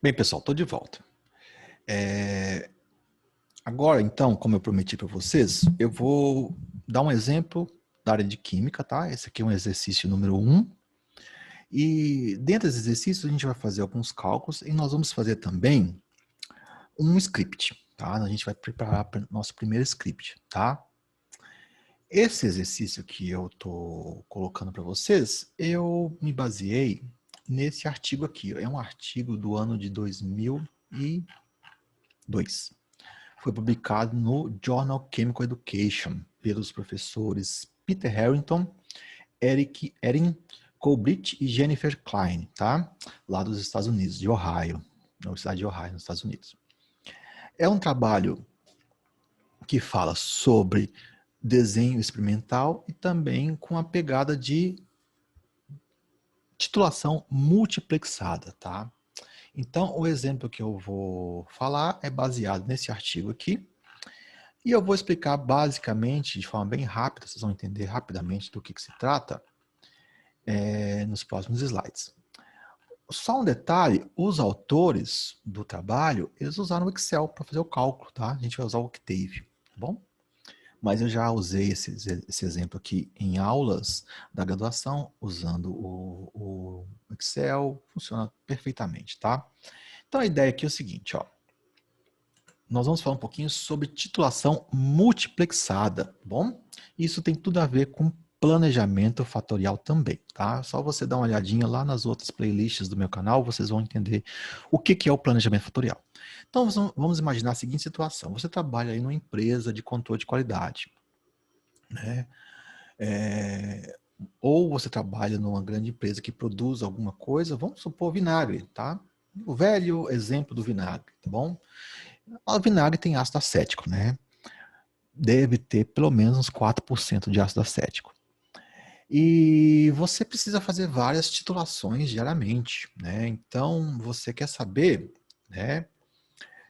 Bem, pessoal, estou de volta. Agora, então, como eu prometi para vocês, eu vou dar um exemplo da área de química, tá? Esse aqui é um exercício número 1. E dentro desse exercício, a gente vai fazer alguns cálculos e nós vamos fazer também um script, tá? A gente vai preparar para o nosso primeiro script, tá? Esse exercício que eu estou colocando para vocês, eu me baseei nesse artigo aqui. É um artigo do ano de 2002. Foi publicado no Journal Chemical Education pelos professores Peter Harrington, Erin Colbert e Jennifer Klein, tá? Lá dos Estados Unidos, de Ohio, na Universidade de Ohio, nos Estados Unidos. É um trabalho que fala sobre desenho experimental e também com a pegada de titulação multiplexada, tá? Então, o exemplo que eu vou falar é baseado nesse artigo aqui, e eu vou explicar basicamente, de forma bem rápida, vocês vão entender rapidamente do que se trata nos próximos slides. Só um detalhe, os autores do trabalho, eles usaram o Excel para fazer o cálculo, tá? A gente vai usar o Octave, tá bom? Mas eu já usei esse exemplo aqui em aulas da graduação, usando o Excel, funciona perfeitamente, tá? Então a ideia aqui é o seguinte, ó. Nós vamos falar um pouquinho sobre titulação multiplexada, tá bom? Isso tem tudo a ver com planejamento fatorial também, tá? Só você dar uma olhadinha lá nas outras playlists do meu canal, vocês vão entender o que é o planejamento fatorial. Então, vamos imaginar a seguinte situação. Você trabalha aí numa empresa de controle de qualidade, né? Ou você trabalha numa grande empresa que produz alguma coisa, vamos supor vinagre, tá? O velho exemplo do vinagre, tá bom? O vinagre tem ácido acético, né? Deve ter pelo menos uns 4% de ácido acético. E você precisa fazer várias titulações diariamente, né? Então, você quer saber, né,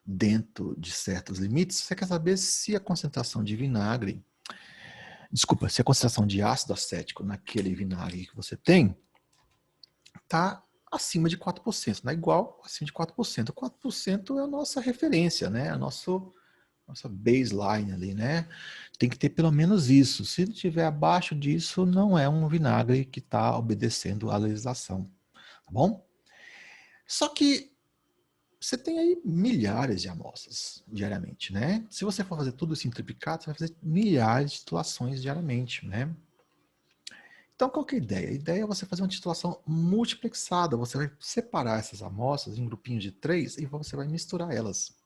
dentro de certos limites, você quer saber se a concentração de vinagre, desculpa, se a concentração de ácido acético naquele vinagre que você tem está acima de 4%, não é igual, acima de 4%. 4% é a nossa referência, né? A nossa baseline ali, né? Tem que ter pelo menos isso. Se tiver abaixo disso, não é um vinagre que está obedecendo à legislação, tá bom? Só que você tem aí milhares de amostras diariamente, né? Se você for fazer tudo isso em triplicado, você vai fazer milhares de titulações diariamente, né? Então, qual que é a ideia? A ideia é você fazer uma titulação multiplexada. Você vai separar essas amostras em grupinhos de 3 e você vai misturar elas.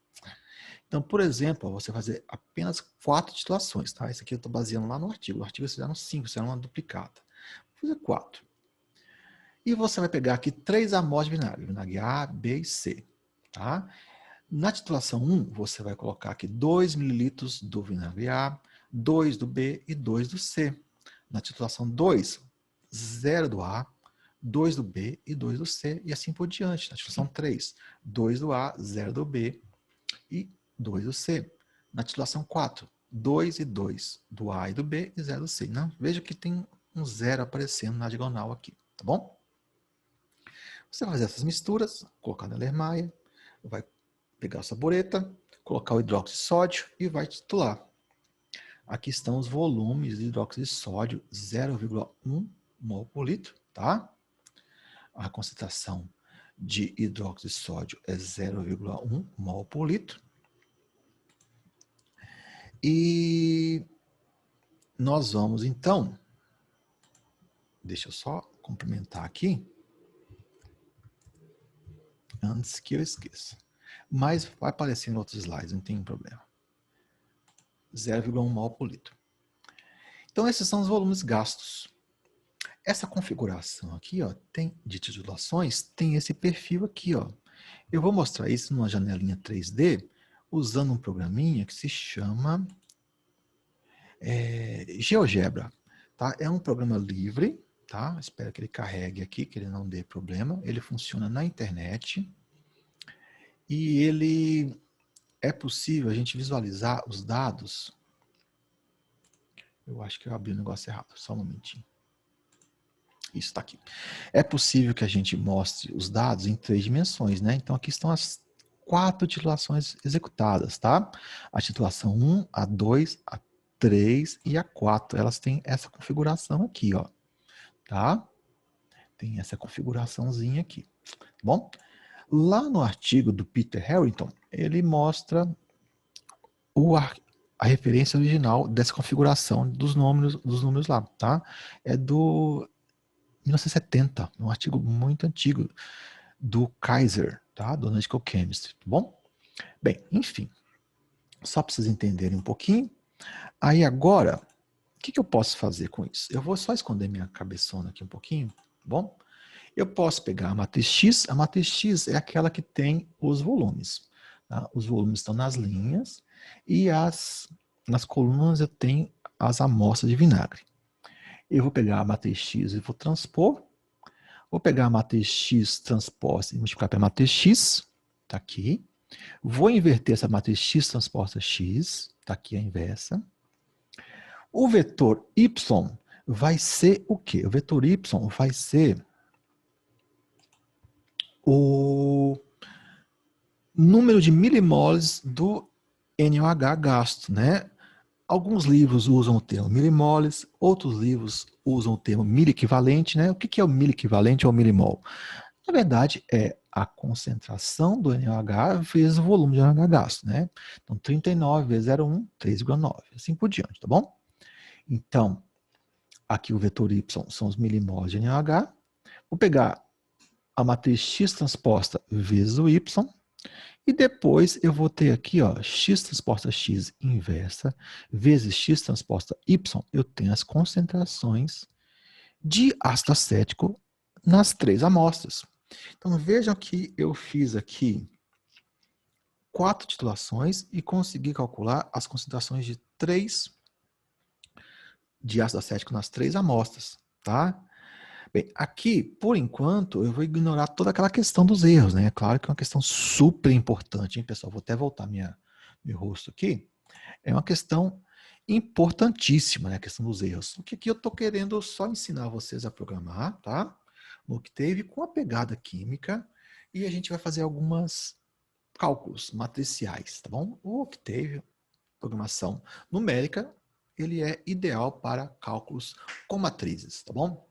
Então, por exemplo, você vai fazer apenas 4 titulações, tá? Esse aqui eu estou baseando lá no artigo. No artigo vocês fizeram 5, fizeram uma duplicada. Vou fazer 4. E você vai pegar aqui 3 amostras de vinagre. Vinagre A, B e C, tá? Na titulação 1, você vai colocar aqui 2 ml do vinagre A, 2 do B e 2 do C. Na titulação 2, 0 do A, 2 do B e 2 do C, e assim por diante. Na titulação 3, 2 do A, 0 do B e 2 do C. Na titulação 4, 2 e 2 do A e do B e 0 do C. Não, veja que tem um 0 aparecendo na diagonal aqui, tá bom? Você vai fazer essas misturas, colocar na lermaia, vai pegar a saboreta, colocar o hidróxido de sódio e vai titular. Aqui estão os volumes de hidróxido de sódio, 0,1 mol por litro, tá? A concentração de hidróxido de sódio é 0,1 mol por litro. E nós vamos, então, deixa eu só complementar aqui, antes que eu esqueça. Mas vai aparecer em outros slides, não tem problema. 0,1 mol por litro. Então, esses são os volumes gastos. Essa configuração aqui, ó, de titulações, tem esse perfil aqui, ó. Eu vou mostrar isso numa janelinha 3D, usando um programinha que se chama GeoGebra. Tá? É um programa livre, tá? Espero que ele carregue aqui, que ele não dê problema. Ele funciona na internet e ele é possível a gente visualizar os dados. Eu acho que eu abri o negócio errado, só um momentinho. Isso está aqui. É possível que a gente mostre os dados em 3 dimensões, né? Então, aqui estão as 4 titulações executadas, tá? A titulação 1, a 2, a 3 e a 4. Elas têm essa configuração aqui, ó. Tá? Tem essa configuraçãozinha aqui. Tá bom? Lá no artigo do Peter Harrington, ele mostra a referência original dessa configuração dos números lá, tá? É do 1970, um artigo muito antigo do Kaiser, tá? Do Analytical Chemistry, tá bom? Bem, enfim, só para vocês entenderem um pouquinho. Aí agora, o que eu posso fazer com isso? Eu vou só esconder minha cabeçona aqui um pouquinho, tá bom? Eu posso pegar a matriz X é aquela que tem os volumes. Tá? Os volumes estão nas linhas e nas colunas eu tenho as amostras de vinagre. Eu vou pegar a matriz X e vou transpor. Vou pegar a matriz X transposta e multiplicar pela matriz X, está aqui. Vou inverter essa matriz X transposta X, está aqui a inversa. O vetor Y vai ser o quê? O vetor Y vai ser o número de milimoles do NaOH gasto, né? Alguns livros usam o termo milimoles, outros livros usam o termo miliequivalente, né? O que é o miliequivalente ou milimol? Na verdade, é a concentração do NaOH vezes o volume de NaOH gasto, né? Então, 39 vezes 0,1, 3,9, assim por diante, tá bom? Então, aqui o vetor Y são os milimoles de NaOH. Vou pegar a matriz X transposta vezes o Y, e depois eu vou ter aqui, ó, X transposta X inversa vezes X transposta Y. Eu tenho as concentrações de ácido acético nas 3 amostras. Então vejam que eu fiz aqui 4 titulações e consegui calcular as concentrações de ácido acético nas 3 amostras, tá? Bem, aqui, por enquanto, eu vou ignorar toda aquela questão dos erros, né? É claro que é uma questão super importante, hein, pessoal? Vou até voltar meu rosto aqui. É uma questão importantíssima, né? A questão dos erros. O que aqui eu estou querendo só ensinar vocês a programar, tá? No Octave com a pegada química e a gente vai fazer algumas cálculos matriciais, tá bom? O Octave, programação numérica, ele é ideal para cálculos com matrizes, tá bom?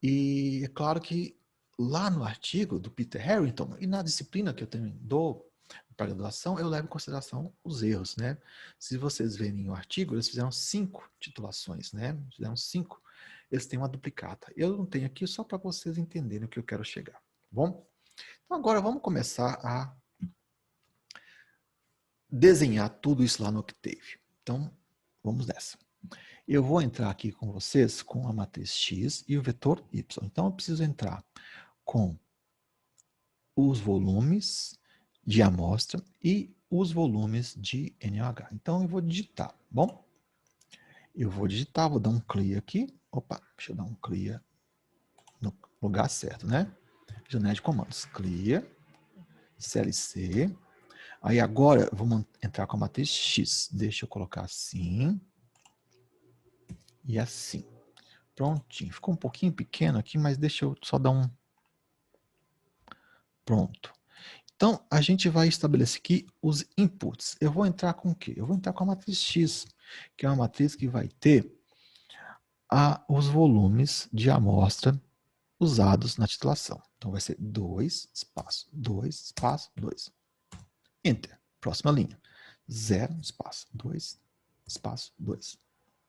E é claro que lá no artigo do Peter Harrington e na disciplina que eu também dou para graduação, eu levo em consideração os erros, né? Se vocês verem o artigo, eles fizeram 5 titulações, né? Fizeram 5. Eles têm uma duplicata. Eu não tenho aqui só para vocês entenderem o que eu quero chegar, tá bom? Então agora vamos começar a desenhar tudo isso lá no Octave. Então, vamos nessa. Eu vou entrar aqui com vocês com a matriz X e o vetor Y. Então, eu preciso entrar com os volumes de amostra e os volumes de NaOH. Então, eu vou digitar, bom? Eu vou digitar, vou dar um clear aqui. Opa, deixa eu dar um clear no lugar certo, né? Janela de comandos. Clear, CLC. Aí agora, vamos entrar com a matriz X. Deixa eu colocar assim. E assim. Prontinho. Ficou um pouquinho pequeno aqui, mas deixa eu só dar um... Pronto. Então, a gente vai estabelecer aqui os inputs. Eu vou entrar com o quê? Eu vou entrar com a matriz X, que é uma matriz que vai ter os volumes de amostra usados na titulação. Então, vai ser 2, espaço, 2, espaço, 2. Enter. Próxima linha. 0, espaço, 2, espaço, 2.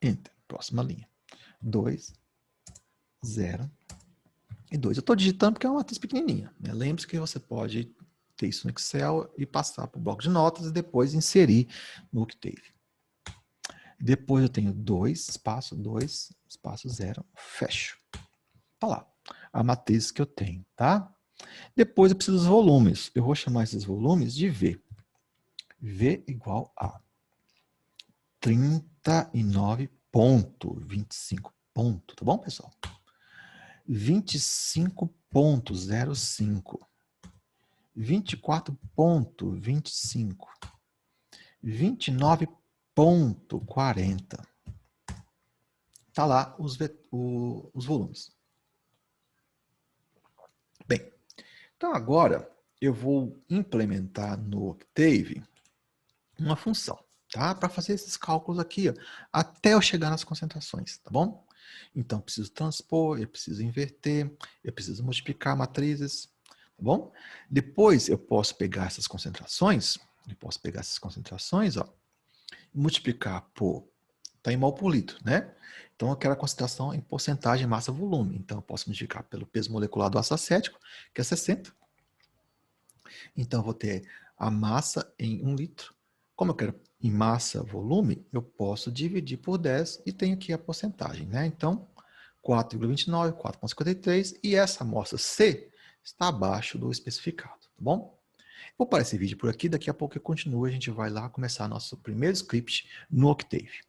Enter. Próxima linha. 2, 0 e 2. Eu estou digitando porque é uma matriz pequenininha, né? Lembre-se que você pode ter isso no Excel e passar para o bloco de notas e depois inserir no Octave. Depois eu tenho 2, espaço, 0, fecho. Tá lá, a matriz que eu tenho, tá? Depois eu preciso dos volumes. Eu vou chamar esses volumes de V. V igual a 39,25 ponto, tá bom, pessoal? 25,05. 24,25. 29,40. Tá lá os volumes. Então agora eu vou implementar no Octave uma função, tá? Para fazer esses cálculos aqui, ó, até eu chegar nas concentrações, tá bom? Então, eu preciso transpor, eu preciso inverter, eu preciso multiplicar matrizes, tá bom? Depois, eu posso pegar essas concentrações, ó, e multiplicar por, tá em mol por litro, né? Então, eu quero a concentração em porcentagem massa-volume. Então, eu posso multiplicar pelo peso molecular do ácido acético, que é 60. Então, eu vou ter a massa em 1 litro. Como eu quero em massa, volume, eu posso dividir por 10 e tenho aqui a porcentagem, né? Então, 4,29, 4,53 e essa amostra C está abaixo do especificado, tá bom? Vou parar esse vídeo por aqui, daqui a pouco eu continuo, a gente vai lá começar nosso primeiro script no Octave.